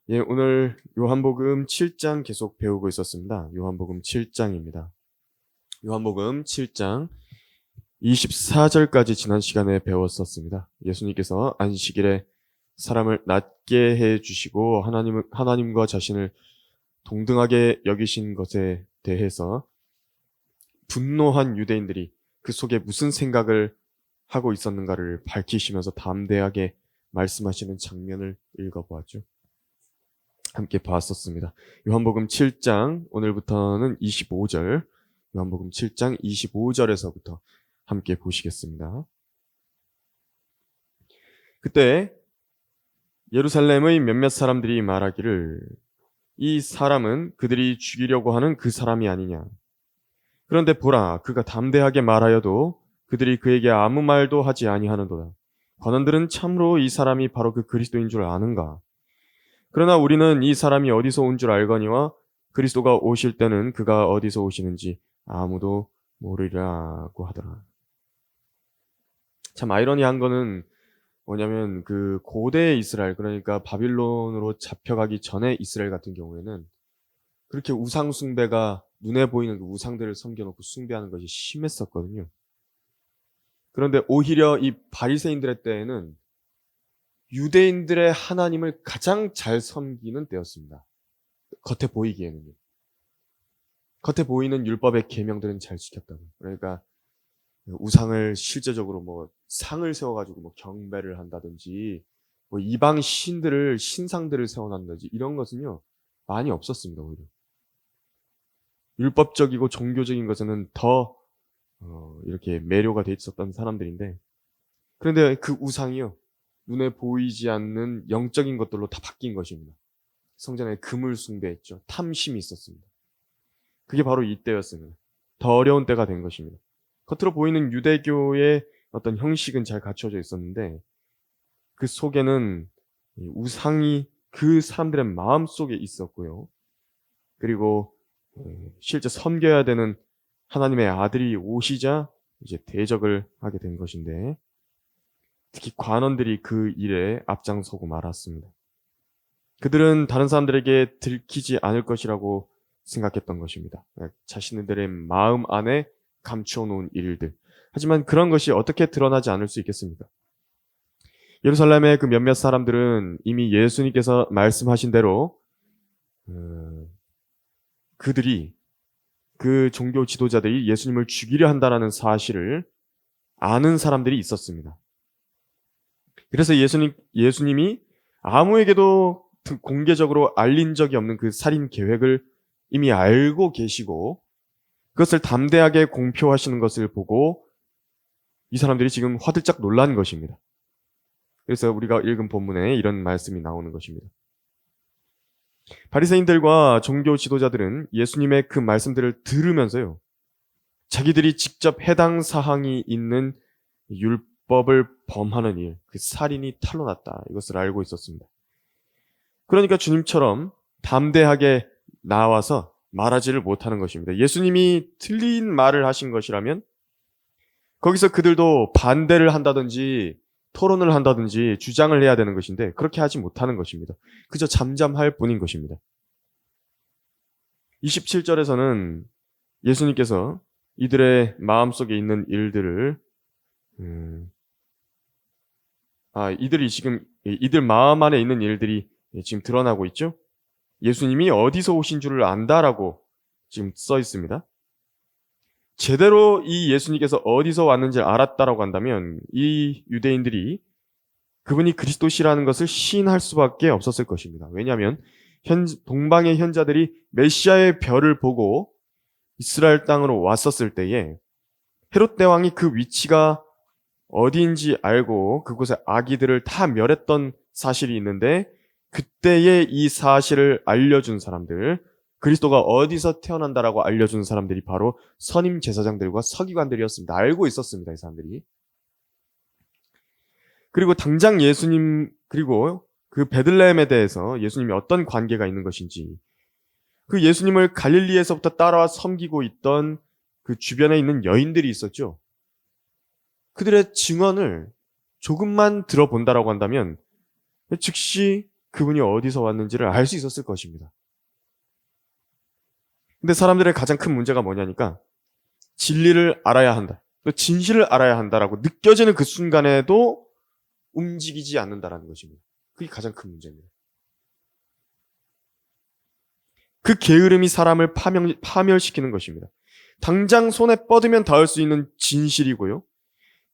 오늘 요한복음 7장 계속 배우고 있었습니다. 요한복음 7장입니다. 요한복음 7장 24절까지 지난 시간에 배웠었습니다. 예수님께서 안식일에 사람을 낫게 해 주시고 하나님과 자신을 동등하게 여기신 것에 대해서 분노한 유대인들이 그 속에 무슨 생각을 하고 있었는가를 밝히시면서 담대하게 말씀하시는 장면을 읽어보았죠. 함께 봤었습니다. 요한복음 7장 오늘부터는 25절, 요한복음 7장 25절에서부터 함께 보시겠습니다. 그때 예루살렘의 몇몇 사람들이 말하기를 이 사람은 그들이 죽이려고 하는 그 사람이 아니냐. 그런데 보라, 그가 담대하게 말하여도 그들이 그에게 아무 말도 하지 아니하는도다. 관원들은 참으로 이 사람이 바로 그 그리스도인 줄 아는가? 그러나 우리는 이 사람이 어디서 온 줄 알거니와 그리스도가 오실 때는 그가 어디서 오시는지 아무도 모르리라고 하더라. 참 아이러니한 거는 뭐냐면 그 고대 이스라엘, 그러니까 바빌론으로 잡혀가기 전에 이스라엘 같은 경우에는 그렇게 우상 숭배가 눈에 보이는 그 우상들을 섬겨놓고 숭배하는 것이 심했었거든요. 그런데 오히려 이 바리새인들의 때에는 유대인들의 하나님을 가장 잘 섬기는 때였습니다. 겉에 보이기에는요. 겉에 보이는 율법의 계명들은 잘 지켰다고. 그러니까 우상을 실제적으로 뭐 상을 세워가지고 뭐 경배를 한다든지 뭐 이방 신상들을 세워놨든지 이런 것은요 많이 없었습니다. 오히려 율법적이고 종교적인 것에는 더 이렇게 매료가 돼 있었던 사람들인데, 그런데 그 우상이요 눈에 보이지 않는 영적인 것들로 다 바뀐 것입니다. 성전에 금을 숭배했죠. 탐심이 있었습니다. 그게 바로 이때였습니다. 더 어려운 때가 된 것입니다. 겉으로 보이는 유대교의 어떤 형식은 잘 갖춰져 있었는데 그 속에는 우상이 그 사람들의 마음 속에 있었고요. 그리고 실제 섬겨야 되는 하나님의 아들이 오시자 이제 대적을 하게 된 것인데, 특히 관원들이 그 일에 앞장서고 말았습니다. 그들은 다른 사람들에게 들키지 않을 것이라고 생각했던 것입니다. 자신들의 마음 안에 감추어 놓은 일들. 하지만 그런 것이 어떻게 드러나지 않을 수 있겠습니까? 예루살렘의 그 몇몇 사람들은 이미 예수님께서 말씀하신 대로 그들이 그 종교 지도자들이 예수님을 죽이려 한다는 사실을 아는 사람들이 있었습니다. 그래서 예수님이 아무에게도 공개적으로 알린 적이 없는 그 살인 계획을 이미 알고 계시고 그것을 담대하게 공표하시는 것을 보고 이 사람들이 지금 화들짝 놀란 것입니다. 그래서 우리가 읽은 본문에 이런 말씀이 나오는 것입니다. 바리새인들과 종교 지도자들은 예수님의 그 말씀들을 들으면서요, 자기들이 직접 해당 사항이 있는 율법을 범하는 일, 그 살인이 탄로 났다, 이것을 알고 있었습니다. 그러니까 주님처럼 담대하게 나와서 말하지를 못하는 것입니다. 예수님이 틀린 말을 하신 것이라면 거기서 그들도 반대를 한다든지 토론을 한다든지 주장을 해야 되는 것인데 그렇게 하지 못하는 것입니다. 그저 잠잠할 뿐인 것입니다. 27절에서는 예수님께서 이들의 마음속에 있는 일들을 이들 마음 안에 있는 일들이 지금 드러나고 있죠. 예수님이 어디서 오신 줄을 안다라고 지금 써 있습니다. 제대로 이 예수님께서 어디서 왔는지 알았다라고 한다면 이 유대인들이 그분이 그리스도시라는 것을 시인할 수밖에 없었을 것입니다. 왜냐하면 동방의 현자들이 메시아의 별을 보고 이스라엘 땅으로 왔었을 때에 헤롯 대왕이 그 위치가 어디인지 알고 그곳에 아기들을 다 멸했던 사실이 있는데, 그때에 이 사실을 알려준 사람들, 그리스도가 어디서 태어난다라고 알려준 사람들이 바로 선임 제사장들과 서기관들이었습니다. 알고 있었습니다, 이 사람들이. 그리고 당장 예수님, 그리고 그 베들레헴에 대해서 예수님이 어떤 관계가 있는 것인지, 그 예수님을 갈릴리에서부터 따라와 섬기고 있던 그 주변에 있는 여인들이 있었죠. 그들의 증언을 조금만 들어본다라고 한다면 즉시 그분이 어디서 왔는지를 알 수 있었을 것입니다. 근데 사람들의 가장 큰 문제가 뭐냐니까 진리를 알아야 한다. 또 진실을 알아야 한다라고 느껴지는 그 순간에도 움직이지 않는다라는 것입니다. 그게 가장 큰 문제입니다. 그 게으름이 사람을 파멸시키는 것입니다. 당장 손에 뻗으면 닿을 수 있는 진실이고요.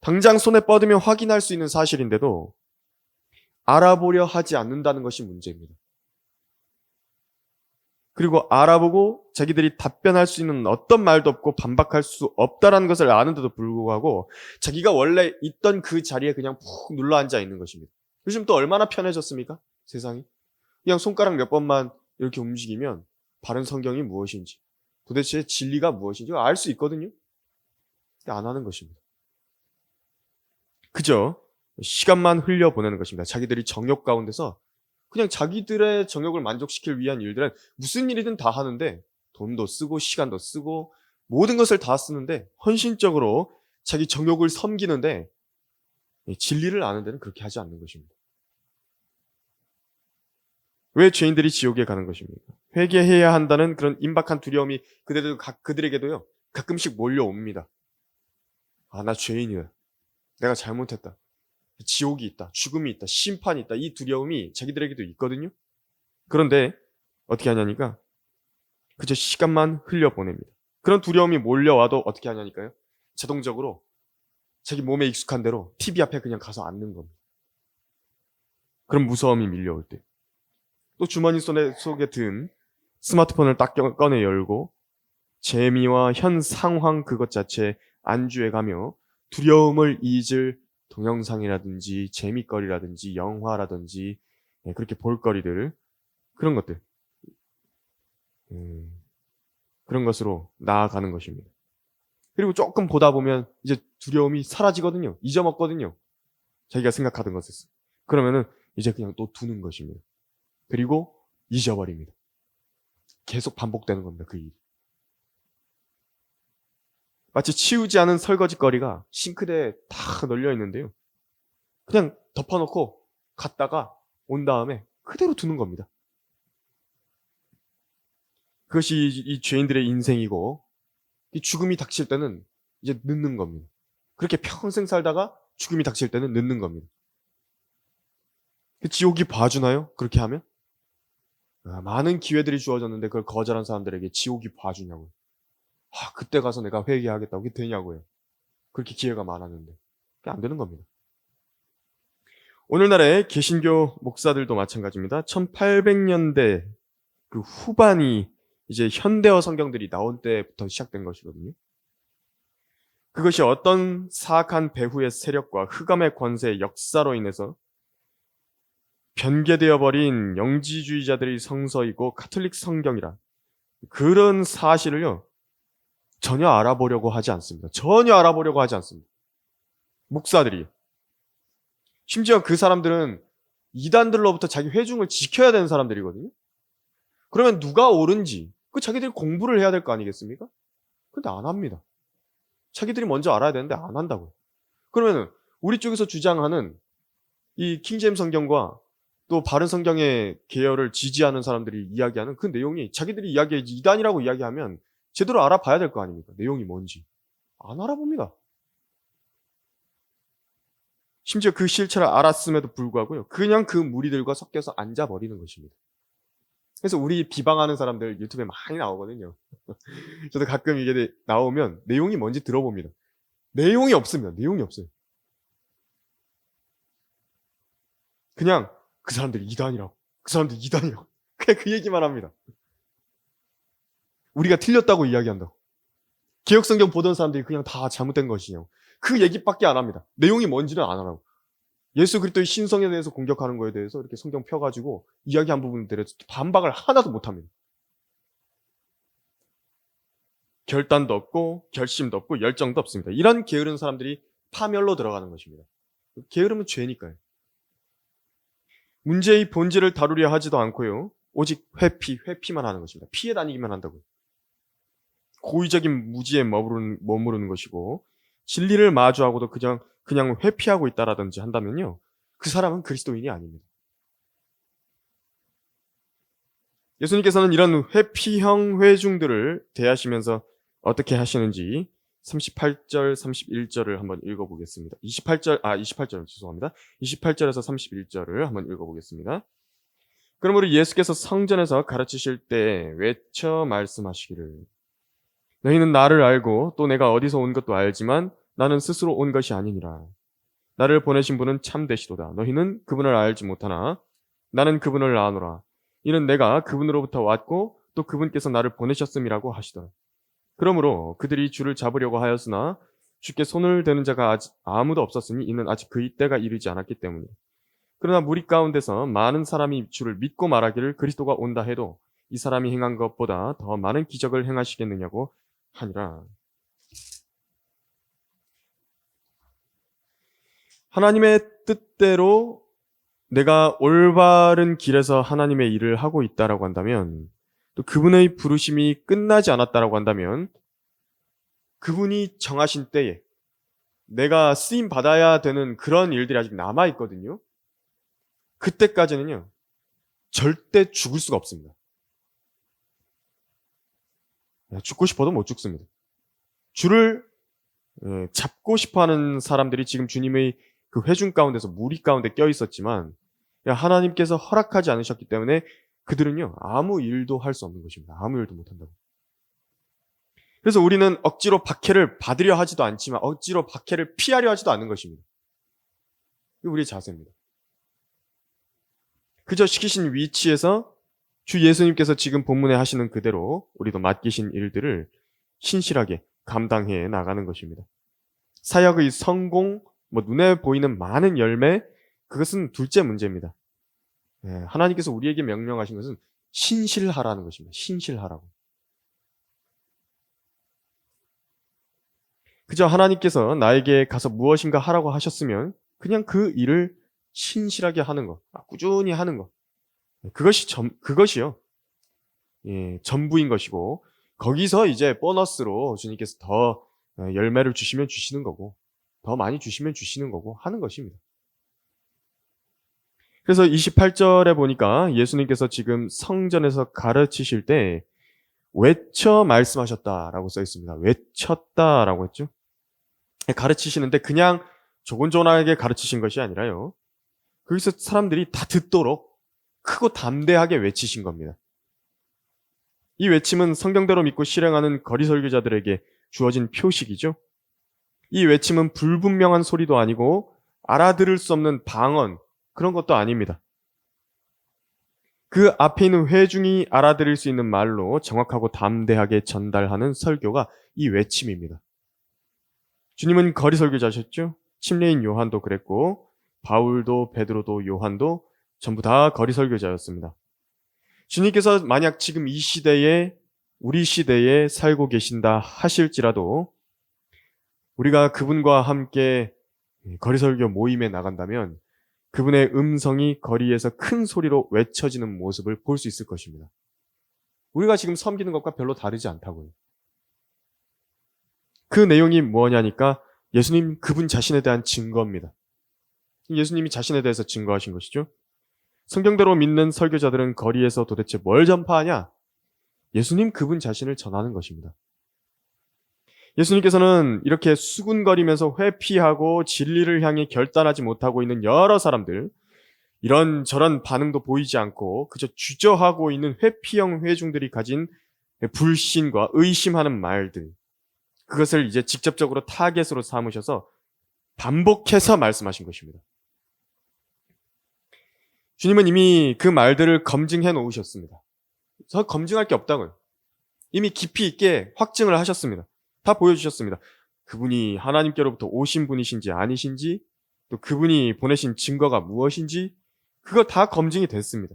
당장 손에 뻗으면 확인할 수 있는 사실인데도 알아보려 하지 않는다는 것이 문제입니다. 그리고 알아보고 자기들이 답변할 수 있는 어떤 말도 없고 반박할 수 없다라는 것을 아는데도 불구하고 자기가 원래 있던 그 자리에 그냥 푹 눌러 앉아 있는 것입니다. 요즘 또 얼마나 편해졌습니까? 세상이. 그냥 손가락 몇 번만 이렇게 움직이면 바른 성경이 무엇인지, 도대체 진리가 무엇인지 알 수 있거든요. 근데 안 하는 것입니다. 그저 시간만 흘려보내는 것입니다. 자기들이 정욕 가운데서 그냥 자기들의 정욕을 만족시킬 위한 일들은 무슨 일이든 다 하는데 돈도 쓰고 시간도 쓰고 모든 것을 다 쓰는데 헌신적으로 자기 정욕을 섬기는데 진리를 아는 데는 그렇게 하지 않는 것입니다. 왜 죄인들이 지옥에 가는 것입니까? 회개해야 한다는 그런 임박한 두려움이 그들에게도요 가끔씩 몰려옵니다. 아, 나 죄인이야. 내가 잘못했다. 지옥이 있다. 죽음이 있다. 심판이 있다. 이 두려움이 자기들에게도 있거든요. 그런데 어떻게 하냐니까 그저 시간만 흘려보냅니다. 그런 두려움이 몰려와도 어떻게 하냐니까요. 자동적으로 자기 몸에 익숙한 대로 TV 앞에 그냥 가서 앉는 겁니다. 그런 무서움이 밀려올 때. 또 주머니 속에 든 스마트폰을 딱 꺼내 열고 재미와 현 상황 그것 자체에 안주해 가며 두려움을 잊을 동영상이라든지 재미거리라든지 영화라든지 그렇게 볼거리들 그런 것들 그런 것으로 나아가는 것입니다. 그리고 조금 보다 보면 이제 두려움이 사라지거든요. 잊어먹거든요. 자기가 생각하던 것을. 그러면은 이제 그냥 또 두는 것입니다. 그리고 잊어버립니다. 계속 반복되는 겁니다. 그 일이. 마치 치우지 않은 설거지거리가 싱크대에 다 널려 있는데요. 그냥 덮어놓고 갔다가 온 다음에 그대로 두는 겁니다. 그것이 이 죄인들의 인생이고 이 죽음이 닥칠 때는 이제 늦는 겁니다. 그렇게 평생 살다가 죽음이 닥칠 때는 늦는 겁니다. 그 지옥이 봐주나요? 그렇게 하면? 많은 기회들이 주어졌는데 그걸 거절한 사람들에게 지옥이 봐주냐고요. 그때 가서 내가 회개하겠다고 그게 되냐고요. 그렇게 기회가 많았는데. 그게 안 되는 겁니다. 오늘날의 개신교 목사들도 마찬가지입니다. 1800년대 그 후반이 이제 현대어 성경들이 나온 때부터 시작된 것이거든요. 그것이 어떤 사악한 배후의 세력과 흑암의 권세의 역사로 인해서 변개되어 버린 영지주의자들의 성서이고 카톨릭 성경이라 그런 사실을요 전혀 알아보려고 하지 않습니다. 전혀 알아보려고 하지 않습니다. 목사들이. 심지어 그 사람들은 이단들로부터 자기 회중을 지켜야 되는 사람들이거든요. 그러면 누가 옳은지 그 자기들이 공부를 해야 될 거 아니겠습니까? 근데 안 합니다. 자기들이 먼저 알아야 되는데 안 한다고요. 그러면 우리 쪽에서 주장하는 이 킹제임 성경과 또 바른 성경의 계열을 지지하는 사람들이 이야기하는 그 내용이 자기들이 이단이라고 이야기하면 제대로 알아봐야 될 거 아닙니까? 내용이 뭔지. 안 알아봅니다. 심지어 그 실체를 알았음에도 불구하고요. 그냥 그 무리들과 섞여서 앉아버리는 것입니다. 그래서 우리 비방하는 사람들 유튜브에 많이 나오거든요. 저도 가끔 이게 나오면 내용이 뭔지 들어봅니다. 내용이 없습니다. 내용이 없어요. 그냥 그 사람들이 이단이라고. 그 사람들이 이단이라고. 그냥 그 얘기만 합니다. 우리가 틀렸다고 이야기한다고. 개혁성경 보던 사람들이 그냥 다 잘못된 것이냐고. 그 얘기밖에 안 합니다. 내용이 뭔지는 안 하라고. 예수 그리스도의 신성에 대해서 공격하는 거에 대해서 이렇게 성경 펴가지고 이야기한 부분들에 반박을 하나도 못합니다. 결단도 없고 결심도 없고 열정도 없습니다. 이런 게으른 사람들이 파멸로 들어가는 것입니다. 게으름은 죄니까요. 문제의 본질을 다루려 하지도 않고요. 오직 회피만 하는 것입니다. 피해 다니기만 한다고요. 고의적인 무지에 머무르는 것이고 진리를 마주하고도 그냥 회피하고 있다라든지 한다면요. 그 사람은 그리스도인이 아닙니다. 예수님께서는 이런 회피형 회중들을 대하시면서 어떻게 하시는지 38절, 31절을 한번 읽어보겠습니다. 28절 죄송합니다. 28절에서 31절을 한번 읽어보겠습니다. 그러므로 예수께서 성전에서 가르치실 때 외쳐 말씀하시기를 너희는 나를 알고 또 내가 어디서 온 것도 알지만 나는 스스로 온 것이 아니니라. 나를 보내신 분은 참되시도다. 너희는 그분을 알지 못하나 나는 그분을 아노라. 이는 내가 그분으로부터 왔고 또 그분께서 나를 보내셨음이라고 하시더라. 그러므로 그들이 주를 잡으려고 하였으나 주께 손을 대는 자가 아직 아무도 없었으니 이는 아직 그의 때가 이르지 않았기 때문이라. 그러나 무리 가운데서 많은 사람이 주를 믿고 말하기를 그리스도가 온다 해도 이 사람이 행한 것보다 더 많은 기적을 행하시겠느냐고 하니라. 하나님의 뜻대로 내가 올바른 길에서 하나님의 일을 하고 있다라고 한다면, 또 그분의 부르심이 끝나지 않았다라고 한다면, 그분이 정하신 때에 내가 쓰임 받아야 되는 그런 일들이 아직 남아 있거든요. 그때까지는요, 절대 죽을 수가 없습니다. 죽고 싶어도 못 죽습니다. 주를 잡고 싶어하는 사람들이 지금 주님의 그 회중 가운데서 무리 가운데 껴 있었지만 하나님께서 허락하지 않으셨기 때문에 그들은요 아무 일도 할 수 없는 것입니다. 아무 일도 못한다고. 그래서 우리는 억지로 박해를 받으려 하지도 않지만 억지로 박해를 피하려 하지도 않는 것입니다. 이게 우리의 자세입니다. 그저 시키신 위치에서 주 예수님께서 지금 본문에 하시는 그대로 우리도 맡기신 일들을 신실하게 감당해 나가는 것입니다. 사역의 성공, 눈에 보이는 많은 열매, 그것은 둘째 문제입니다. 하나님께서 우리에게 명령하신 것은 신실하라는 것입니다. 신실하라고. 그저 하나님께서 나에게 가서 무엇인가 하라고 하셨으면 그냥 그 일을 신실하게 하는 것, 꾸준히 하는 것. 그것이요. 전부인 것이고, 거기서 이제 보너스로 주님께서 더 열매를 주시면 주시는 거고, 더 많이 주시면 주시는 거고 하는 것입니다. 그래서 28절에 보니까 예수님께서 지금 성전에서 가르치실 때 외쳐 말씀하셨다라고 써 있습니다. 외쳤다라고 했죠. 가르치시는데 그냥 조곤조곤하게 가르치신 것이 아니라요. 거기서 사람들이 다 듣도록 크고 담대하게 외치신 겁니다. 이 외침은 성경대로 믿고 실행하는 거리 설교자들에게 주어진 표식이죠. 이 외침은 불분명한 소리도 아니고 알아들을 수 없는 방언, 그런 것도 아닙니다. 그 앞에 있는 회중이 알아들을 수 있는 말로 정확하고 담대하게 전달하는 설교가 이 외침입니다. 주님은 거리 설교자셨죠? 침례인 요한도 그랬고 바울도 베드로도 요한도 전부 다 거리 설교자였습니다. 주님께서 만약 지금 이 시대에 우리 시대에 살고 계신다 하실지라도 우리가 그분과 함께 거리 설교 모임에 나간다면 그분의 음성이 거리에서 큰 소리로 외쳐지는 모습을 볼 수 있을 것입니다. 우리가 지금 섬기는 것과 별로 다르지 않다고요. 그 내용이 뭐냐니까 예수님 그분 자신에 대한 증거입니다. 예수님이 자신에 대해서 증거하신 것이죠. 성경대로 믿는 설교자들은 거리에서 도대체 뭘 전파하냐? 예수님 그분 자신을 전하는 것입니다. 예수님께서는 이렇게 수군거리면서 회피하고 진리를 향해 결단하지 못하고 있는 여러 사람들, 이런저런 반응도 보이지 않고 그저 주저하고 있는 회피형 회중들이 가진 불신과 의심하는 말들, 그것을 이제 직접적으로 타겟으로 삼으셔서 반복해서 말씀하신 것입니다. 주님은 이미 그 말들을 검증해 놓으셨습니다. 저 검증할 게 없다고요. 이미 깊이 있게 확증을 하셨습니다. 다 보여주셨습니다. 그분이 하나님께로부터 오신 분이신지 아니신지, 또 그분이 보내신 증거가 무엇인지, 그거 다 검증이 됐습니다.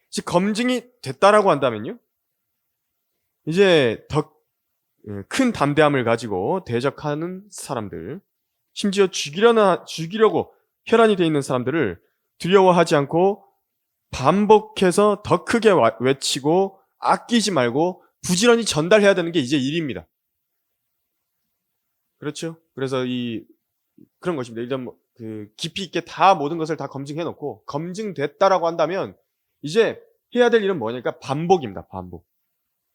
즉 검증이 됐다라고 한다면요, 이제 더 큰 담대함을 가지고 대적하는 사람들, 심지어 죽이려고 혈안이 되어 있는 사람들을 두려워하지 않고 반복해서 더 크게 외치고 아끼지 말고 부지런히 전달해야 되는 게 이제 일입니다. 그렇죠? 그래서 그런 것입니다. 일단 깊이 있게 다 모든 것을 다 검증해 놓고 검증됐다라고 한다면 이제 해야 될 일은 뭐냐니까 반복입니다. 반복.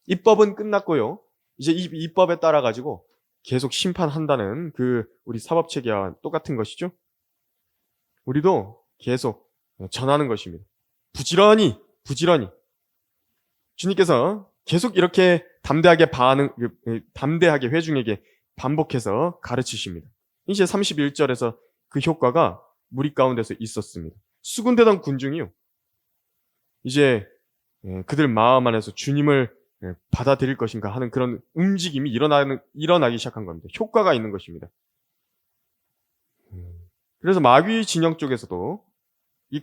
입법은 끝났고요. 이제 이 입법에 따라 가지고 계속 심판한다는 그 우리 사법 체계와 똑같은 것이죠. 우리도 계속 전하는 것입니다. 부지런히 주님께서 계속 이렇게 담대하게 회중에게 반복해서 가르치십니다. 이제 31절에서 그 효과가 무리 가운데서 있었습니다. 수군대던 군중이요. 이제 그들 마음 안에서 주님을 받아들일 것인가 하는 그런 움직임이 일어나기 시작한 겁니다. 효과가 있는 것입니다. 그래서 마귀 진영 쪽에서도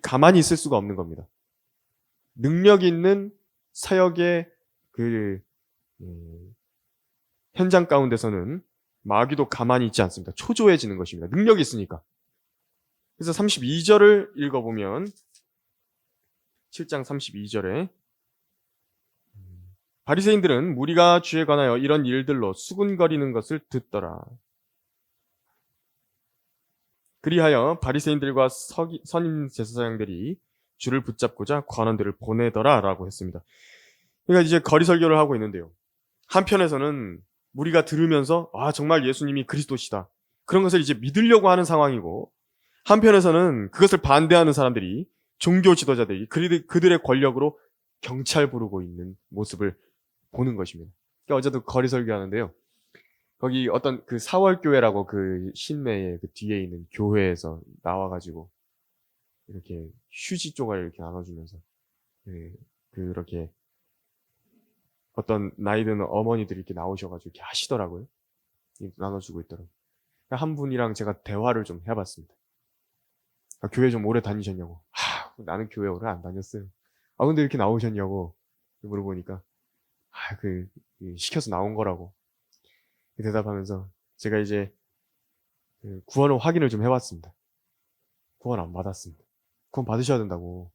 가만히 있을 수가 없는 겁니다. 능력 있는 사역의 현장 가운데서는 마귀도 가만히 있지 않습니다. 초조해지는 것입니다. 능력이 있으니까. 그래서 32절을 읽어보면 7장 32절에 바리새인들은 무리가 주에 관하여 이런 일들로 수군거리는 것을 듣더라. 그리하여 바리새인들과 선임 제사장들이 주를 붙잡고자 관원들을 보내더라 라고 했습니다. 그러니까 이제 거리 설교를 하고 있는데요. 한편에서는 무리가 들으면서 정말 예수님이 그리스도시다. 그런 것을 이제 믿으려고 하는 상황이고, 한편에서는 그것을 반대하는 사람들이, 종교 지도자들이 그들의 권력으로 경찰 부르고 있는 모습을 보는 것입니다. 그러니까 어제도 거리 설교하는데요. 거기 어떤 그 사월교회라고 그 신내의 그 뒤에 있는 교회에서 나와가지고 이렇게 휴지 조각을 이렇게 나눠주면서 그렇게 어떤 나이 드는 어머니들이 이렇게 나오셔가지고 이렇게 하시더라고요. 나눠주고 있더라고요. 한 분이랑 제가 대화를 좀 해봤습니다. 교회 좀 오래 다니셨냐고. 나는 교회 오래 안 다녔어요. 근데 이렇게 나오셨냐고 물어보니까 시켜서 나온 거라고 대답하면서 제가 이제 구원을 확인을 좀 해봤습니다. 구원 안 받았습니다. 구원 받으셔야 된다고.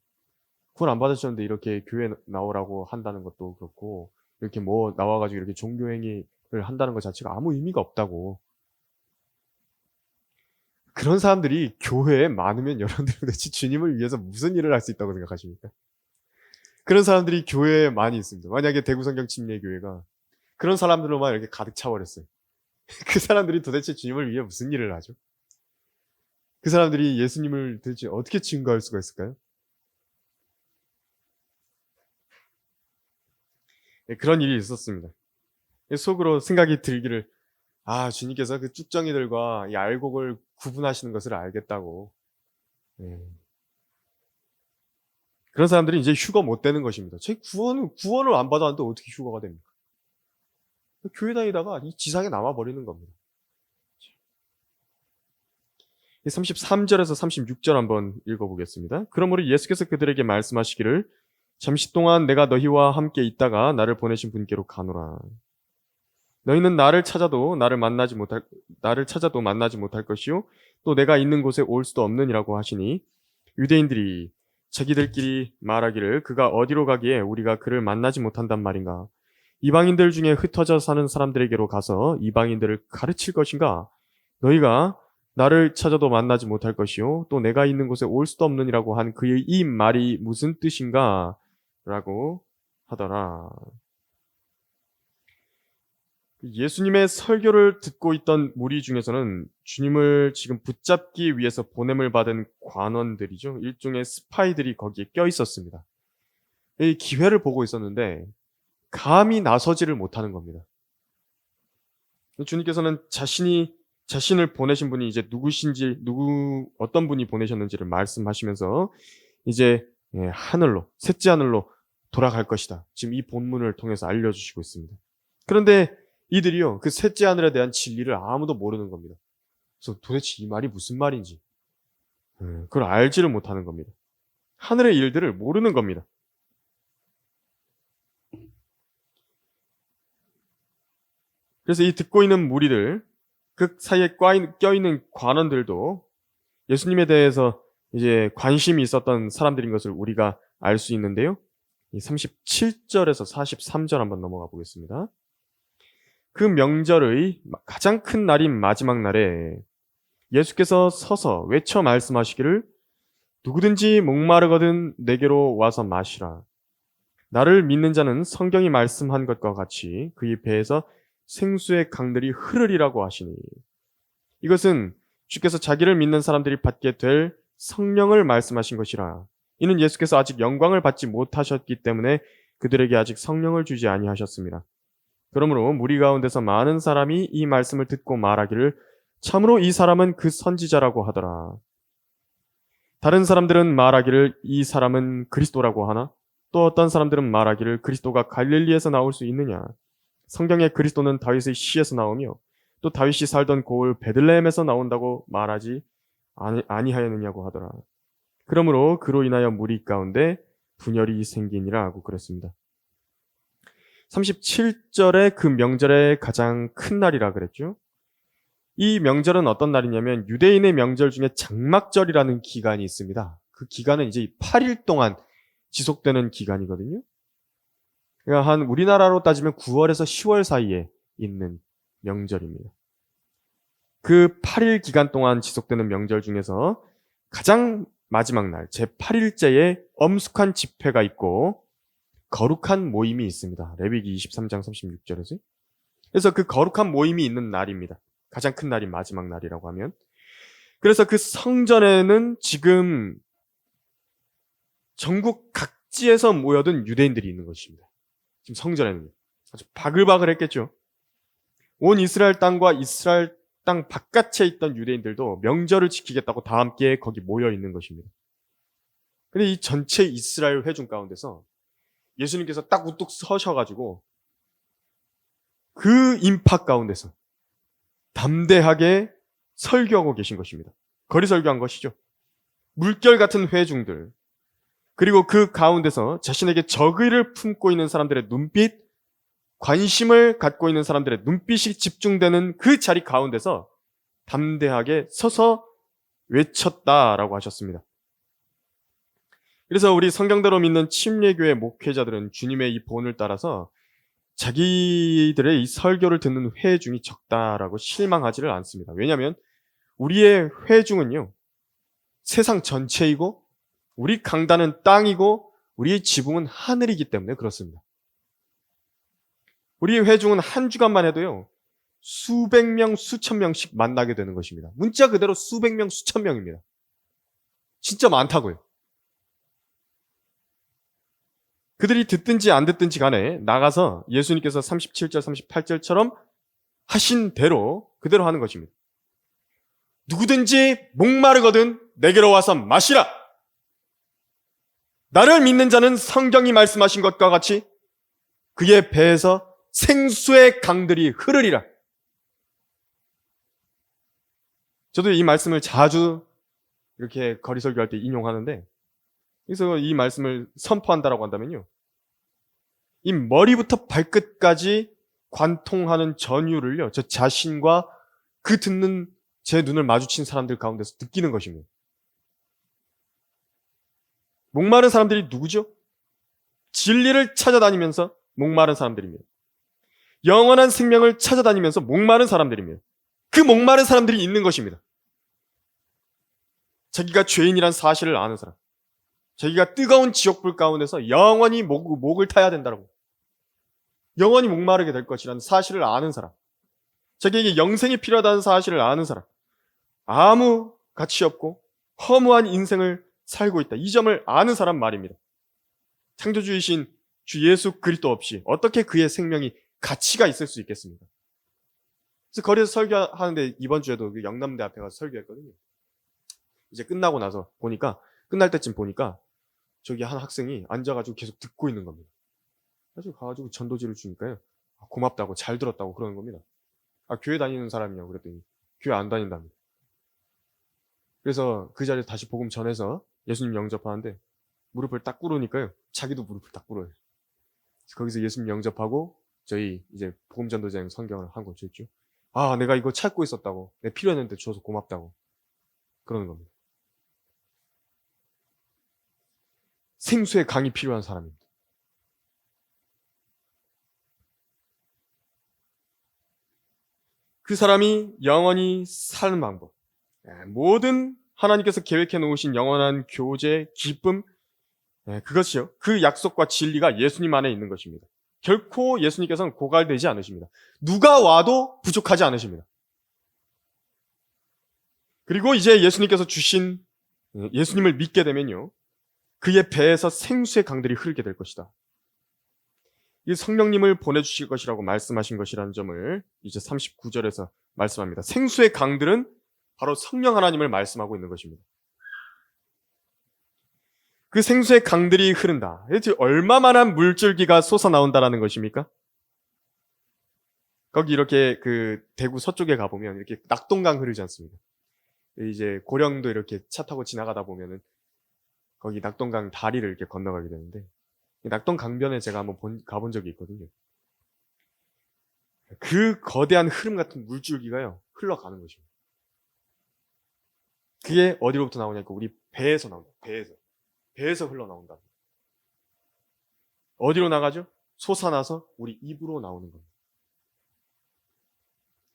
구원 안 받으셨는데 이렇게 교회 나오라고 한다는 것도 그렇고, 이렇게 뭐 나와가지고 이렇게 종교행위를 한다는 것 자체가 아무 의미가 없다고. 그런 사람들이 교회에 많으면 여러분들 도대체 주님을 위해서 무슨 일을 할 수 있다고 생각하십니까? 그런 사람들이 교회에 많이 있습니다. 만약에 대구성경 침례교회가 그런 사람들로만 이렇게 가득 차버렸어요. 그 사람들이 도대체 주님을 위해 무슨 일을 하죠? 그 사람들이 예수님을 도대체 어떻게 증거할 수가 있을까요? 그런 일이 있었습니다. 속으로 생각이 들기를, 주님께서 그 쭉정이들과 이 알곡을 구분하시는 것을 알겠다고. 그런 사람들이 이제 휴거 못 되는 것입니다. 제 구원을 안 받았는데 어떻게 휴거가 됩니까? 교회 다니다가 이 지상에 남아버리는 겁니다. 33절에서 36절 한번 읽어보겠습니다. 그러므로 예수께서 그들에게 말씀하시기를 잠시 동안 내가 너희와 함께 있다가 나를 보내신 분께로 가노라. 너희는 나를 찾아도 만나지 못할 것이요 또 내가 있는 곳에 올 수도 없느니라고 하시니 유대인들이 자기들끼리 말하기를 그가 어디로 가기에 우리가 그를 만나지 못한단 말인가? 이방인들 중에 흩어져 사는 사람들에게로 가서 이방인들을 가르칠 것인가? 너희가 나를 찾아도 만나지 못할 것이요 또 내가 있는 곳에 올 수도 없느니라고 한 그의 이 말이 무슨 뜻인가? 라고 하더라. 예수님의 설교를 듣고 있던 무리 중에서는 주님을 지금 붙잡기 위해서 보냄을 받은 관원들이죠. 일종의 스파이들이 거기에 껴 있었습니다. 이 기회를 보고 있었는데 감히 나서지를 못하는 겁니다. 주님께서는 자신을 보내신 분이 이제 어떤 분이 보내셨는지를 말씀하시면서 이제 셋째 하늘로 돌아갈 것이다. 지금 이 본문을 통해서 알려주시고 있습니다. 그런데 이들이요, 그 셋째 하늘에 대한 진리를 아무도 모르는 겁니다. 그래서 도대체 이 말이 무슨 말인지 그걸 알지를 못하는 겁니다. 하늘의 일들을 모르는 겁니다. 그래서 이 듣고 있는 무리들, 그 사이에 껴있는 관원들도 예수님에 대해서 이제 관심이 있었던 사람들인 것을 우리가 알 수 있는데요. 37절에서 43절 한번 넘어가 보겠습니다. 그 명절의 가장 큰 날인 마지막 날에 예수께서 서서 외쳐 말씀하시기를 누구든지 목마르거든 내게로 와서 마시라. 나를 믿는 자는 성경이 말씀한 것과 같이 그의 배에서 생수의 강들이 흐르리라고 하시니, 이것은 주께서 자기를 믿는 사람들이 받게 될 성령을 말씀하신 것이라. 이는 예수께서 아직 영광을 받지 못하셨기 때문에 그들에게 아직 성령을 주지 아니하셨습니다. 그러므로 무리 가운데서 많은 사람이 이 말씀을 듣고 말하기를 참으로 이 사람은 그 선지자라고 하더라. 다른 사람들은 말하기를 이 사람은 그리스도라고 하나, 또 어떤 사람들은 말하기를 그리스도가 갈릴리에서 나올 수 있느냐. 성경의 그리스도는 다윗의 씨에서 나오며 또 다윗이 살던 고을 베들레헴에서 나온다고 말하지 아니하였느냐고 하더라. 그러므로 그로 인하여 무리 가운데 분열이 생기니라 하고 그랬습니다. 37절에 그 명절의 가장 큰 날이라 그랬죠. 이 명절은 어떤 날이냐면 유대인의 명절 중에 장막절이라는 기간이 있습니다. 그 기간은 이제 8일 동안 지속되는 기간이거든요. 그러니까 한 우리나라로 따지면 9월에서 10월 사이에 있는 명절입니다. 그 8일 기간 동안 지속되는 명절 중에서 가장 마지막 날 제8일째에 엄숙한 집회가 있고 거룩한 모임이 있습니다. 레위기 23장 36절에서. 그래서 그 거룩한 모임이 있는 날입니다. 가장 큰 날이 마지막 날이라고 하면. 그래서 그 성전에는 지금 전국 각지에서 모여든 유대인들이 있는 것입니다. 지금 성전에는 아주 바글바글 했겠죠. 온 이스라엘 땅과 이스라엘 땅 바깥에 있던 유대인들도 명절을 지키겠다고 다 함께 거기 모여 있는 것입니다. 근데 이 전체 이스라엘 회중 가운데서 예수님께서 딱 우뚝 서셔가지고 그 인파 가운데서 담대하게 설교하고 계신 것입니다. 거리 설교한 것이죠. 물결 같은 회중들, 그리고 그 가운데서 자신에게 적의를 품고 있는 사람들의 눈빛, 관심을 갖고 있는 사람들의 눈빛이 집중되는 그 자리 가운데서 담대하게 서서 외쳤다라고 하셨습니다. 그래서 우리 성경대로 믿는 침례교회 목회자들은 주님의 이 본을 따라서 자기들의 이 설교를 듣는 회중이 적다라고 실망하지를 않습니다. 왜냐하면 우리의 회중은요, 세상 전체이고 우리 강단은 땅이고 우리의 지붕은 하늘이기 때문에 그렇습니다. 우리의 회중은 한 주간만 해도요, 수백 명, 수천 명씩 만나게 되는 것입니다. 문자 그대로 수백 명, 수천 명입니다. 진짜 많다고요. 그들이 듣든지 안 듣든지 간에 나가서 예수님께서 37절, 38절처럼 하신 대로 그대로 하는 것입니다. 누구든지 목마르거든 내게로 와서 마시라. 나를 믿는 자는 성경이 말씀하신 것과 같이 그의 배에서 생수의 강들이 흐르리라. 저도 이 말씀을 자주 이렇게 거리 설교할 때 인용하는데, 그래서 이 말씀을 선포한다라고 한다면요, 이 머리부터 발끝까지 관통하는 전율을요, 저 자신과 그 듣는 제 눈을 마주친 사람들 가운데서 느끼는 것입니다. 목마른 사람들이 누구죠? 진리를 찾아다니면서 목마른 사람들입니다. 영원한 생명을 찾아다니면서 목마른 사람들입니다. 그 목마른 사람들이 있는 것입니다. 자기가 죄인이란 사실을 아는 사람, 자기가 뜨거운 지옥불 가운데서 영원히 목을 타야 된다고, 영원히 목마르게 될 것이라는 사실을 아는 사람, 자기에게 영생이 필요하다는 사실을 아는 사람, 아무 가치 없고 허무한 인생을 살고 있다, 이 점을 아는 사람 말입니다. 창조주이신 주 예수 그리스도 없이 어떻게 그의 생명이 가치가 있을 수 있겠습니까? 그래서 거리에서 설교하는데 이번 주에도 그 영남대 앞에 가서 설교했거든요. 이제 끝나고 나서 보니까, 끝날 때쯤 보니까 저기 한 학생이 앉아가지고 계속 듣고 있는 겁니다. 그래서 가가지고 전도지를 주니까요, 고맙다고, 잘 들었다고 그러는 겁니다. 교회 다니는 사람이냐고 그랬더니 교회 안 다닌답니다. 그래서 그 자리에 다시 복음 전해서 예수님 영접하는데 무릎을 딱 꿇으니까요, 자기도 무릎을 딱 꿇어요. 거기서 예수님 영접하고 저희 이제 복음 전도자님 성경을 한 권 줬죠. 내가 이거 찾고 있었다고, 내가 필요했는데 줘서 고맙다고 그러는 겁니다. 생수의 강이 필요한 사람입니다. 그 사람이 영원히 사는 방법, 모든 하나님께서 계획해 놓으신 영원한 교제, 기쁨, 그것이요. 그 약속과 진리가 예수님 안에 있는 것입니다. 결코 예수님께서는 고갈되지 않으십니다. 누가 와도 부족하지 않으십니다. 그리고 이제 예수님께서 주신 예수님을 믿게 되면요. 그의 배에서 생수의 강들이 흐르게 될 것이다. 이 성령님을 보내주실 것이라고 말씀하신 것이라는 점을 이제 39절에서 말씀합니다. 생수의 강들은 바로 성령 하나님을 말씀하고 있는 것입니다. 그 생수의 강들이 흐른다. 얼마만한 물줄기가 솟아나온다라는 것입니까? 거기 이렇게 그 대구 서쪽에 가보면 이렇게 낙동강 흐르지 않습니까? 이제 고령도 이렇게 차 타고 지나가다 보면은 거기 낙동강 다리를 이렇게 건너가게 되는데 낙동 강변에 제가 한번 가본 적이 있거든요. 그 거대한 흐름 같은 물줄기가요 흘러가는 것입니다. 그게 어디로부터 나오냐니까 우리 배에서 나온다. 배에서 흘러나온다. 어디로 나가죠? 솟아나서 우리 입으로 나오는 겁니다.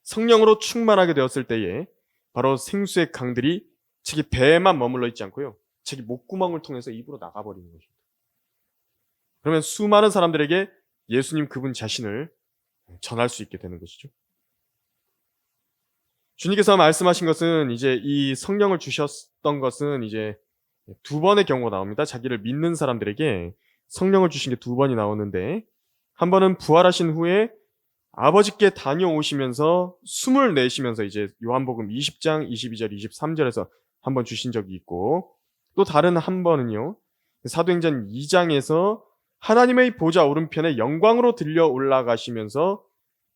성령으로 충만하게 되었을 때에 바로 생수의 강들이 자기 배에만 머물러 있지 않고요. 자기 목구멍을 통해서 입으로 나가버리는 것입니다. 그러면 수많은 사람들에게 예수님 그분 자신을 전할 수 있게 되는 것이죠. 주님께서 말씀하신 것은 이제 이 성령을 주셨던 것은 이제 두 번의 경우가 나옵니다. 자기를 믿는 사람들에게 성령을 주신 게 두 번이 나오는데 한 번은 부활하신 후에 아버지께 다녀오시면서 숨을 내쉬면서 이제 요한복음 20장 22절 23절에서 한 번 주신 적이 있고 또 다른 한 번은요. 사도행전 2장에서 하나님의 보좌 오른편에 영광으로 들려 올라가시면서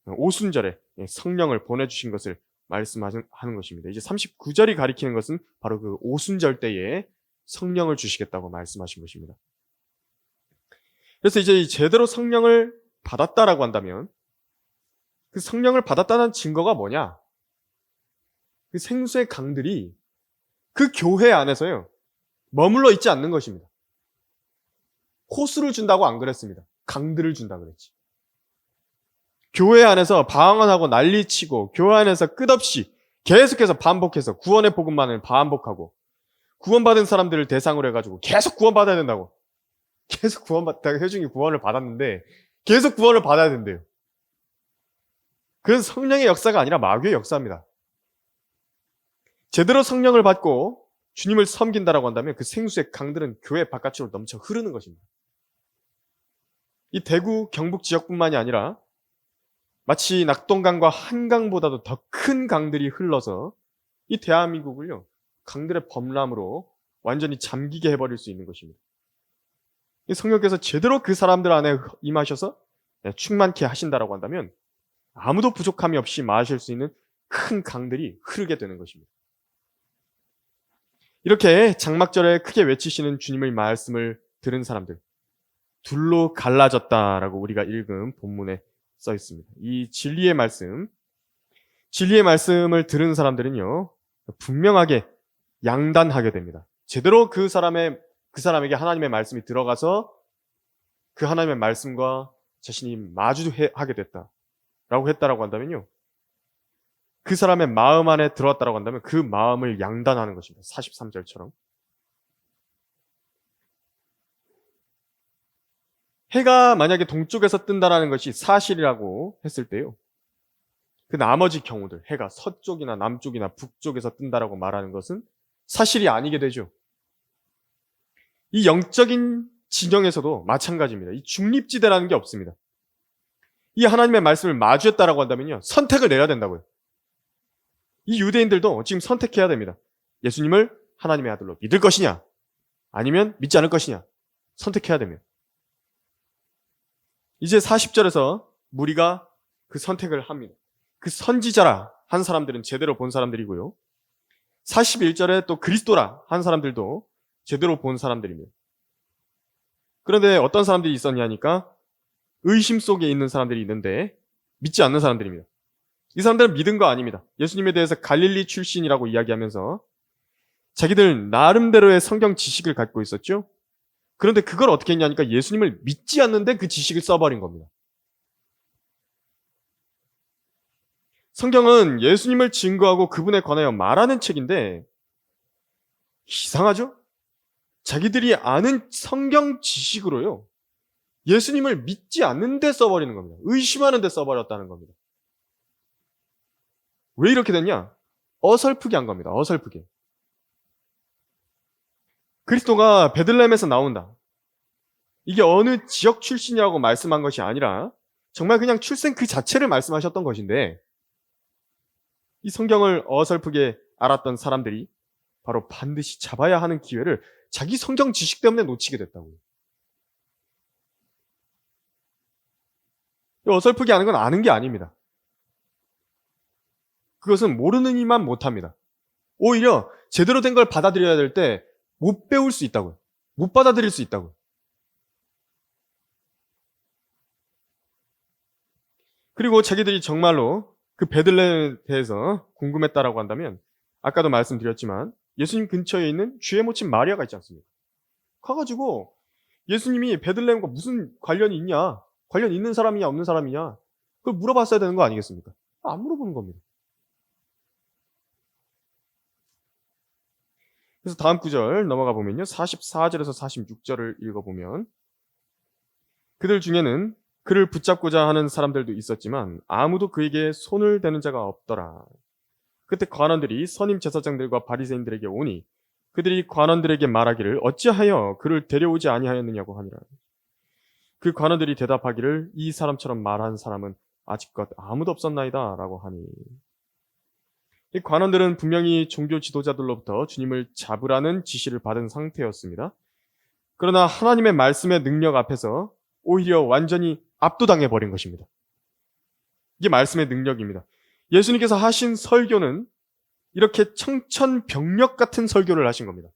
오순절에 성령을 보내주신 것을 말씀하는 것입니다. 이제 39절이 가리키는 것은 바로 그 오순절 때에 성령을 주시겠다고 말씀하신 것입니다. 그래서 이제 제대로 성령을 받았다라고 한다면 그 성령을 받았다는 증거가 뭐냐? 그 생수의 강들이 그 교회 안에서요 머물러 있지 않는 것입니다. 호수를 준다고 안 그랬습니다. 강들을 준다 그랬지. 교회 안에서 방언하고 난리치고 교회 안에서 끝없이 계속해서 반복해서 구원의 복음만을 반복하고 구원받은 사람들을 대상으로 해가지고 계속 구원받아야 된다고. 계속 구원받다가 회중이 구원을 받았는데 계속 구원을 받아야 된대요. 그건 성령의 역사가 아니라 마귀의 역사입니다. 제대로 성령을 받고 주님을 섬긴다라고 한다면 그 생수의 강들은 교회 바깥으로 넘쳐 흐르는 것입니다. 이 대구 경북 지역뿐만이 아니라 마치 낙동강과 한강보다도 더 큰 강들이 흘러서 이 대한민국을요 강들의 범람으로 완전히 잠기게 해버릴 수 있는 것입니다. 이 성령께서 제대로 그 사람들 안에 임하셔서 충만케 하신다라고 한다면 아무도 부족함이 없이 마실 수 있는 큰 강들이 흐르게 되는 것입니다. 이렇게 장막절에 크게 외치시는 주님의 말씀을 들은 사람들, 둘로 갈라졌다라고 우리가 읽은 본문에 써 있습니다. 이 진리의 말씀을 들은 사람들은요, 분명하게 양단하게 됩니다. 제대로 그 사람에게 하나님의 말씀이 들어가서 그 하나님의 말씀과 자신이 마주하게 됐다라고 했다라고 한다면요, 그 사람의 마음 안에 들어왔다라고 한다면 그 마음을 양단하는 것입니다. 43절처럼. 해가 만약에 동쪽에서 뜬다라는 것이 사실이라고 했을 때요. 그 나머지 경우들, 해가 서쪽이나 남쪽이나 북쪽에서 뜬다라고 말하는 것은 사실이 아니게 되죠. 이 영적인 진영에서도 마찬가지입니다. 이 중립지대라는 게 없습니다. 이 하나님의 말씀을 마주했다라고 한다면요. 선택을 내려야 된다고요. 이 유대인들도 지금 선택해야 됩니다. 예수님을 하나님의 아들로 믿을 것이냐, 아니면 믿지 않을 것이냐, 선택해야 됩니다. 이제 40절에서 무리가 그 선택을 합니다. 그 선지자라 한 사람들은 제대로 본 사람들이고요. 41절에 또 그리스도라 한 사람들도 제대로 본 사람들입니다. 그런데 어떤 사람들이 있었냐니까 의심 속에 있는 사람들이 있는데 믿지 않는 사람들입니다. 이 사람들은 믿은 거 아닙니다. 예수님에 대해서 갈릴리 출신이라고 이야기하면서 자기들 나름대로의 성경 지식을 갖고 있었죠. 그런데 그걸 어떻게 했냐니까 예수님을 믿지 않는데 그 지식을 써버린 겁니다. 성경은 예수님을 증거하고 그분에 관하여 말하는 책인데 이상하죠? 자기들이 아는 성경 지식으로요, 예수님을 믿지 않는 데 써버리는 겁니다. 의심하는 데 써버렸다는 겁니다. 왜 이렇게 됐냐? 어설프게 한 겁니다. 어설프게. 그리스도가 베들레헴에서 나온다. 이게 어느 지역 출신이라고 말씀한 것이 아니라 정말 그냥 출생 그 자체를 말씀하셨던 것인데, 이 성경을 어설프게 알았던 사람들이 바로 반드시 잡아야 하는 기회를 자기 성경 지식 때문에 놓치게 됐다고요. 어설프게 하는 건 아는 게 아닙니다. 그것은 모르는 이만 못합니다. 오히려 제대로 된 걸 받아들여야 될 때 못 배울 수 있다고요. 못 받아들일 수 있다고요. 그리고 자기들이 정말로 그 베들레헴에 대해서 궁금했다라고 한다면, 아까도 말씀드렸지만 예수님 근처에 있는 쥐에 묻힌 마리아가 있지 않습니까? 가가지고 예수님이 베들레헴과 무슨 관련이 있냐, 관련 있는 사람이냐 없는 사람이냐, 그걸 물어봤어야 되는 거 아니겠습니까? 안 물어보는 겁니다. 그래서 다음 구절 넘어가 보면요, 44절에서 46절을 읽어보면, 그들 중에는 그를 붙잡고자 하는 사람들도 있었지만 아무도 그에게 손을 대는 자가 없더라. 그때 관원들이 선임 제사장들과 바리새인들에게 오니 그들이 관원들에게 말하기를 어찌하여 그를 데려오지 아니하였느냐고 하니라. 그 관원들이 대답하기를 이 사람처럼 말한 사람은 아직껏 아무도 없었나이다 라고 하니, 이 관원들은 분명히 종교 지도자들로부터 주님을 잡으라는 지시를 받은 상태였습니다. 그러나 하나님의 말씀의 능력 앞에서 오히려 완전히 압도당해 버린 것입니다. 이게 말씀의 능력입니다. 예수님께서 하신 설교는 이렇게 청천벽력 같은 설교를 하신 겁니다.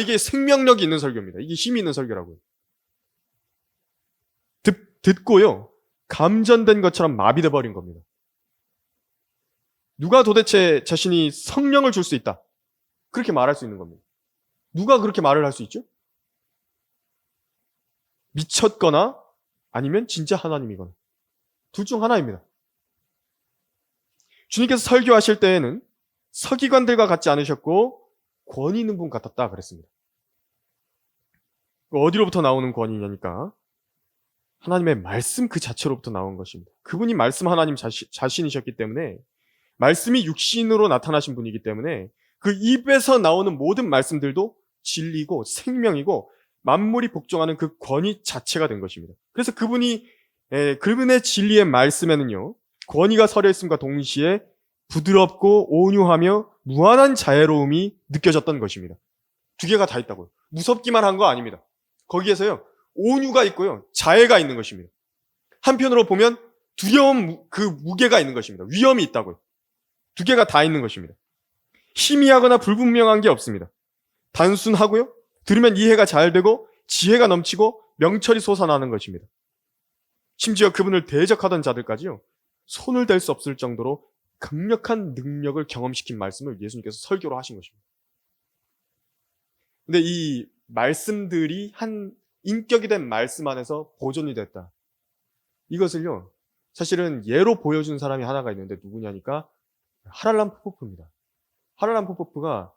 이게 생명력이 있는 설교입니다. 이게 힘이 있는 설교라고요. 듣고요, 감전된 것처럼 마비돼 버린 겁니다. 누가 도대체 자신이 성령을 줄 수 있다, 그렇게 말할 수 있는 겁니다. 누가 그렇게 말을 할 수 있죠? 미쳤거나 아니면 진짜 하나님이거나 둘 중 하나입니다. 주님께서 설교하실 때에는 서기관들과 같지 않으셨고 권위 있는 분 같았다 그랬습니다. 어디로부터 나오는 권위냐니까 하나님의 말씀 그 자체로부터 나온 것입니다. 그분이 말씀 하나님 자신이셨기 때문에, 말씀이 육신으로 나타나신 분이기 때문에 그 입에서 나오는 모든 말씀들도 진리고 생명이고 만물이 복종하는 그 권위 자체가 된 것입니다. 그래서 그분의 진리의 말씀에는요, 권위가 서려 있음과 동시에 부드럽고 온유하며 무한한 자애로움이 느껴졌던 것입니다. 두 개가 다 있다고요. 무섭기만 한 거 아닙니다. 거기에서요, 온유가 있고요, 자애가 있는 것입니다. 한편으로 보면 두려움, 그 무게가 있는 것입니다. 위험이 있다고요. 두 개가 다 있는 것입니다. 희미하거나 불분명한 게 없습니다. 단순하고요, 들으면 이해가 잘 되고 지혜가 넘치고 명철이 솟아나는 것입니다. 심지어 그분을 대적하던 자들까지요, 손을 댈 수 없을 정도로 강력한 능력을 경험시킨 말씀을 예수님께서 설교로 하신 것입니다. 근데 이 말씀들이 한 인격이 된 말씀 안에서 보존이 됐다. 이것을요, 사실은 예로 보여준 사람이 하나가 있는데 누구냐니까 하랄람 포포프입니다. 하랄람 포포프가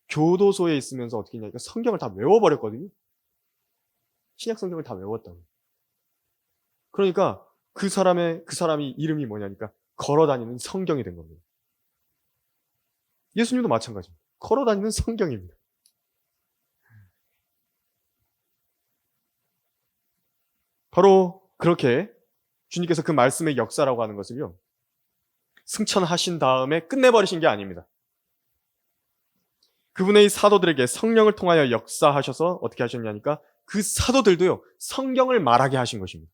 교도소에 있으면서 어떻게 했냐니까 성경을 다 외워버렸거든요. 신약 성경을 다 외웠다고. 그러니까 그 사람이 이름이 뭐냐니까 걸어다니는 성경이 된 겁니다. 예수님도 마찬가지입니다. 걸어다니는 성경입니다. 바로 그렇게 주님께서 그 말씀의 역사라고 하는 것을요, 승천하신 다음에 끝내버리신 게 아닙니다. 그분의 사도들에게 성령을 통하여 역사하셔서 어떻게 하셨냐니까 그 사도들도요, 성경을 말하게 하신 것입니다.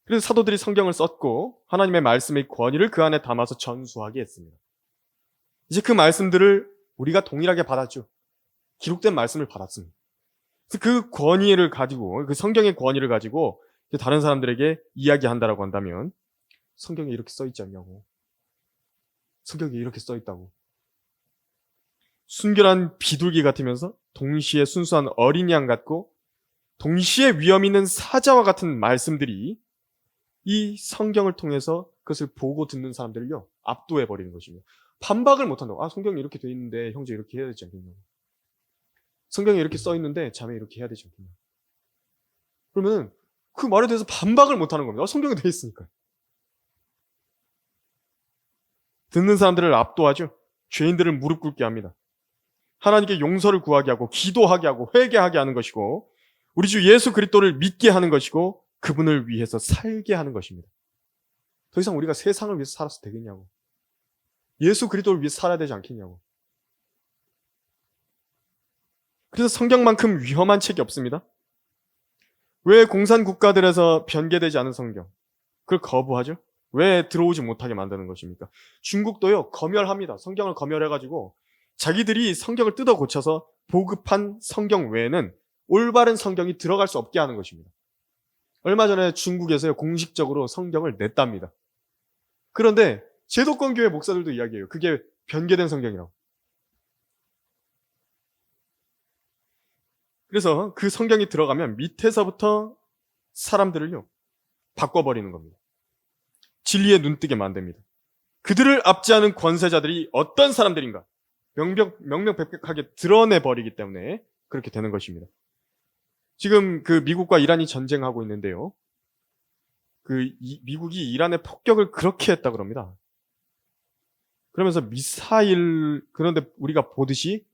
그래서 사도들이 성경을 썼고 하나님의 말씀의 권위를 그 안에 담아서 전수하게 했습니다. 이제 그 말씀들을 우리가 동일하게 받았죠. 기록된 말씀을 받았습니다. 그래서 그 권위를 가지고, 그 성경의 권위를 가지고 다른 사람들에게 이야기한다라고 한다면, 성경에 이렇게 써있지 않냐고, 성경에 이렇게 써있다고. 순결한 비둘기 같으면서 동시에 순수한 어린 양 같고 동시에 위험 있는 사자와 같은 말씀들이 이 성경을 통해서 그것을 보고 듣는 사람들을요, 압도해버리는 것입니다. 반박을 못한다고. 성경이 이렇게 돼 있는데 형제 이렇게 해야 되지 않겠냐고. 성경에 이렇게 써 있는데 자매 이렇게 해야 되지 않겠냐. 그러면 그 말에 대해서 반박을 못 하는 겁니다. 성경에 되어 있으니까. 듣는 사람들을 압도하죠. 죄인들을 무릎 꿇게 합니다. 하나님께 용서를 구하게 하고 기도하게 하고 회개하게 하는 것이고 우리 주 예수 그리스도를 믿게 하는 것이고 그분을 위해서 살게 하는 것입니다. 더 이상 우리가 세상을 위해서 살아서 되겠냐고. 예수 그리스도를 위해서 살아야 되지 않겠냐고. 그래서 성경만큼 위험한 책이 없습니다. 왜 공산 국가들에서 변개되지 않은 성경? 그걸 거부하죠? 왜 들어오지 못하게 만드는 것입니까? 중국도요, 검열합니다. 성경을 검열해가지고 자기들이 성경을 뜯어 고쳐서 보급한 성경 외에는 올바른 성경이 들어갈 수 없게 하는 것입니다. 얼마 전에 중국에서요, 공식적으로 성경을 냈답니다. 그런데 제도권 교회 목사들도 이야기해요. 그게 변개된 성경이라고. 그래서 그 성경이 들어가면 밑에서부터 사람들을요, 바꿔버리는 겁니다. 진리에 눈뜨게 만듭니다. 그들을 압제하는 권세자들이 어떤 사람들인가 명명백백하게 드러내버리기 때문에 그렇게 되는 것입니다. 지금 그 미국과 이란이 전쟁하고 있는데요. 미국이 이란의 폭격을 그렇게 했다 그럽니다. 그러면서 그런데 우리가 보듯이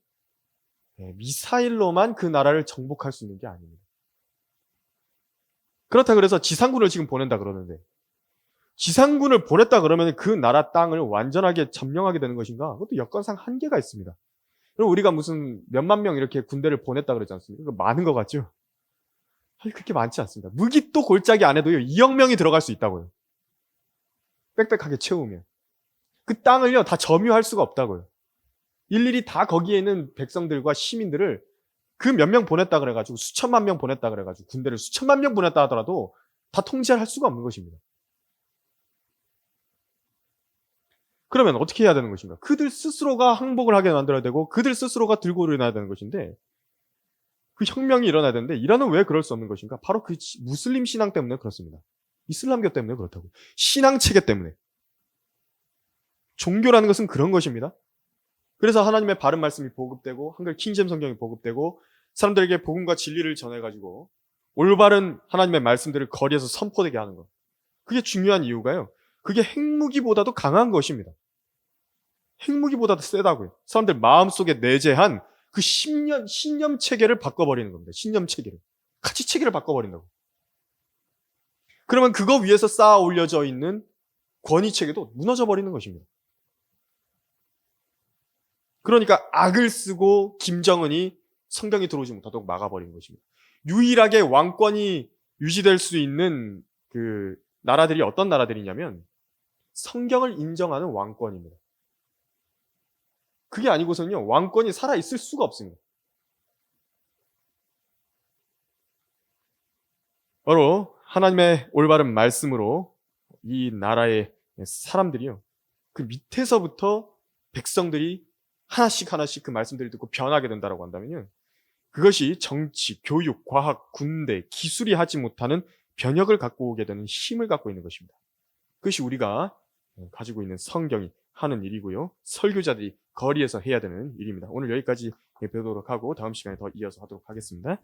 미사일로만 그 나라를 정복할 수 있는 게 아닙니다. 그렇다 그래서 지상군을 지금 보낸다 그러는데 지상군을 보냈다 그러면 그 나라 땅을 완전하게 점령하게 되는 것인가? 그것도 여건상 한계가 있습니다. 그럼 우리가 무슨 몇만 명 이렇게 군대를 보냈다 그러지 않습니까? 많은 것 같죠? 그렇게 많지 않습니다. 무기또 골짜기 안에도요, 2억 명이 들어갈 수 있다고요. 빽빽하게 채우면. 그 땅을요, 다 점유할 수가 없다고요. 일일이 다 거기에 있는 백성들과 시민들을 그 몇 명 보냈다 그래가지고 수천만 명 보냈다 그래가지고 군대를 수천만 명 보냈다 하더라도 다 통제할 수가 없는 것입니다. 그러면 어떻게 해야 되는 것인가? 그들 스스로가 항복을 하게 만들어야 되고 그들 스스로가 들고 일어나야 되는 것인데 그 혁명이 일어나야 되는데 이란은 왜 그럴 수 없는 것인가? 바로 그 무슬림 신앙 때문에 그렇습니다. 이슬람교 때문에 그렇다고. 신앙 체계 때문에. 종교라는 것은 그런 것입니다. 그래서 하나님의 바른 말씀이 보급되고 한글 킹잼 성경이 보급되고 사람들에게 복음과 진리를 전해가지고 올바른 하나님의 말씀들을 거리에서 선포되게 하는 것. 그게 중요한 이유가요. 그게 핵무기보다도 강한 것입니다. 핵무기보다도 세다고요. 사람들 마음속에 내재한 그 신념 체계를 바꿔버리는 겁니다. 신념 체계를. 가치 체계를 바꿔버린다고. 그러면 그거 위에서 쌓아 올려져 있는 권위 체계도 무너져 버리는 것입니다. 그러니까 악을 쓰고 김정은이 성경이 들어오지 못하도록 막아버리는 것입니다. 유일하게 왕권이 유지될 수 있는 그 나라들이 어떤 나라들이냐면 성경을 인정하는 왕권입니다. 그게 아니고서는요, 왕권이 살아있을 수가 없습니다. 바로 하나님의 올바른 말씀으로 이 나라의 사람들이요, 그 밑에서부터 백성들이 하나씩 하나씩 그 말씀들을 듣고 변하게 된다고 한다면요, 그것이 정치, 교육, 과학, 군대, 기술이 하지 못하는 변혁을 갖고 오게 되는 힘을 갖고 있는 것입니다. 그것이 우리가 가지고 있는 성경이 하는 일이고요. 설교자들이 거리에서 해야 되는 일입니다. 오늘 여기까지 배우도록 하고 다음 시간에 더 이어서 하도록 하겠습니다.